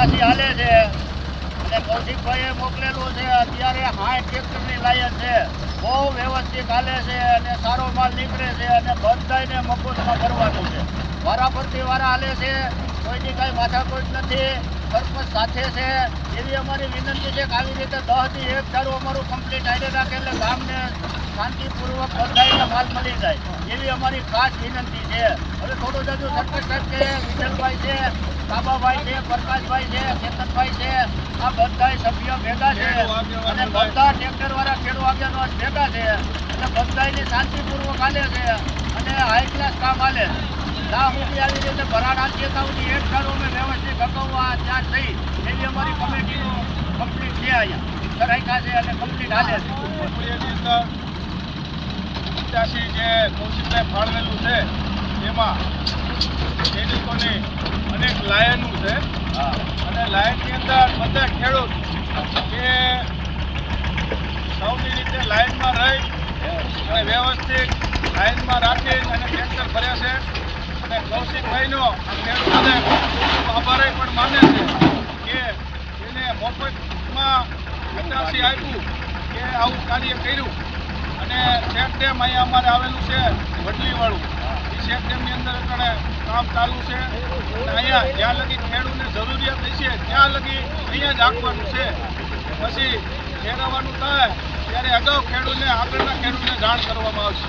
88 હાલે છે અને કૌશિકભાઈએ મોકલેલું છે અત્યારે 60 ટ્રેક્ટરની લાયન છે, બહુ વ્યવસ્થિત હાલે છે અને સારો માલ નીકળે છે અને બધાને મફતમાં ભરવાનું છે, વારાફરતી વારા હાલે છે, કોઈની કાંઈ માથાકૂટ નથી, સરપંચ સાથે છે એવી અમારી વિનંતી છે કે આવી રીતે 10 થી 1 ધારું અમારું કમ્પ્લીટ આઈડે રાખે એટલે ગામને શાંતિપૂર્વક બધાને માલ મળી જાય એવી અમારી ખાસ વિનંતી છે. હવે થોડું જજુ સરપંચ સાહેબ છે, વિઠ્ઠલભાઈ છે, કાબાભાઈ છે, પ્રકાશભાઈ છે, કેતનભાઈ છે, આ બધા સભ્યો ભેગા છે અને બધા ટ્રેક્ટરવાળા ખેડૂત આગેવાનો ભેગા છે એટલે બધાની શાંતિપૂર્વક હાલે છે અને હાઈ ક્લાસ કામ હાલે છે. ત્યાં સુધી આવી રીતે ભરાડા ચેતાવતી 1 ધારું અમે વ્યવસ્થિત ભગવવા ત્યાં થઈ એવી અમારી કમિટીનું કમ્પ્લીટ છે, અહીંયા સરાઈકા છે અને કમ્પ્લીટ હાલે છે. જે કૌશિકભાઈ ફાળવેલું છે એમાં ખેડૂતોની અનેક લાયનું છે અને લાયનની અંદર બધા ખેડૂત કે સૌની રીતે લાઈનમાં રહી અને વ્યવસ્થિત લાઈનમાં રાખી અને ટ્રેક્ટર ભરે છે અને કૌશિકભાઈનો ખેડૂતોને આભાર પણ માને છે કે એને મફતમાં 88 આપ્યું કે આવું કાર્ય કર્યું. અને શેક ડેમ અહીંયા અમારે આવેલું છે વડલીવાળું, એ શેક ડેમની અંદર અત્યારે કામ ચાલુ છે અને અહીંયા જ્યાં લગી ખેડૂતને જરૂરિયાત હશે ત્યાં લગી અહીંયા જ રાખવાનું છે, પછી ફેરવવાનું થાય ત્યારે અગાઉ ખેડૂતને આગળના ખેડૂતને જાણ કરવામાં આવશે.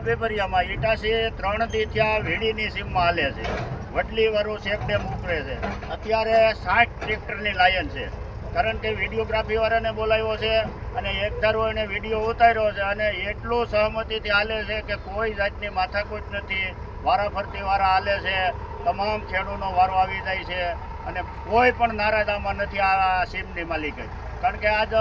પેપરિયામાં 88 3 દી ત્યાં વીડીની સીમમાં હાલે છે, વડલીવાળું શેક ડેમ ઉપરે છે, અત્યારે 60 ટ્રેક્ટરની લાયન છે, કારણ કે વિડીયોગ્રાફીવાળાને બોલાવ્યો છે અને 1 ધારો એને વિડીયો ઉતાર્યો છે અને એટલું સહમતિથી હાલે છે કે કોઈ જાતની માથાકૂટ નથી, વારાફરતી વારા હાલે છે, તમામ ખેડૂતનો વારો આવી જાય છે અને કોઈ પણ નારાજામાં નથી આ સીમની માલિકે, કારણ કે આજ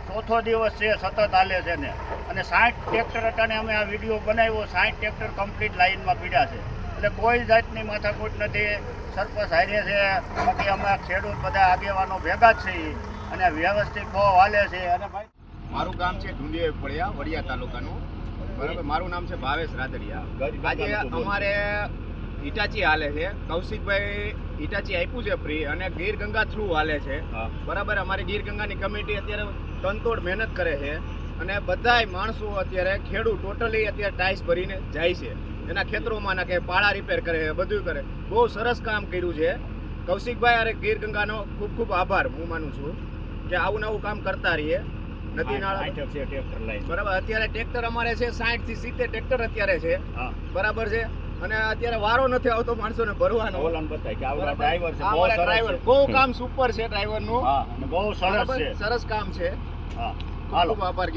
4થો દિવસ છે સતત હાલે છે ને અને 60 ટ્રેક્ટર અટાણે અમે આ વિડીયો બનાવ્યો, 60 ટ્રેક્ટર કમ્પ્લીટ લાઇનમાં પીડ્યા છે એટલે કોઈ જાતની માથાકૂટ નથી, સરપંચ હારે છે, બાકી અમે ખેડૂત બધા આગેવાનો ભેગા જ છીએ અને વ્યવસ્થિત બહુ હાલે છે. અને ભાઈ મારું ગામ છે ઢુંડિયા પડ્યા, વડિયા તાલુકાનું, બરાબર. મારું નામ છે ભાવેશ રાદડિયા. આજે અમારે હિટાચી હાલે છે, કૌશિકભાઈ હિટાચી આપ્યું છે ફ્રી અને ગીર ગંગા થ્રુ હાલે છે, બરાબર. અમારી ગીર ગંગાની કમિટી અત્યારે તનતોડ મહેનત કરે છે અને બધાય માણસો અત્યારે ખેડૂત ટોટલી અત્યારે ટાઈસ ભરીને જાય છે એના ખેતરોમાં ના કે પાળા રિપેર કરે છે, બધું કરે. બહુ સરસ કામ કર્યું છે કૌશિકભાઈ અરે ગીર ગંગાનો ખૂબ ખૂબ આભાર હું માનું છું કે આવું નવું કામ કરતા રહીએ. નદી નાળા બરાબર. અત્યારે ટ્રેક્ટર અમારે છે 60 થી 70 ટ્રેક્ટર અત્યારે છે, બરાબર છે. અને અત્યારે વારો નથી આવતો માણસોને ભરવાનો. ડ્રાઈવર બહુ કામ સુપર છે, ડ્રાઈવરનું બહુ સરસ કામ છે. ખૂબ આભાર.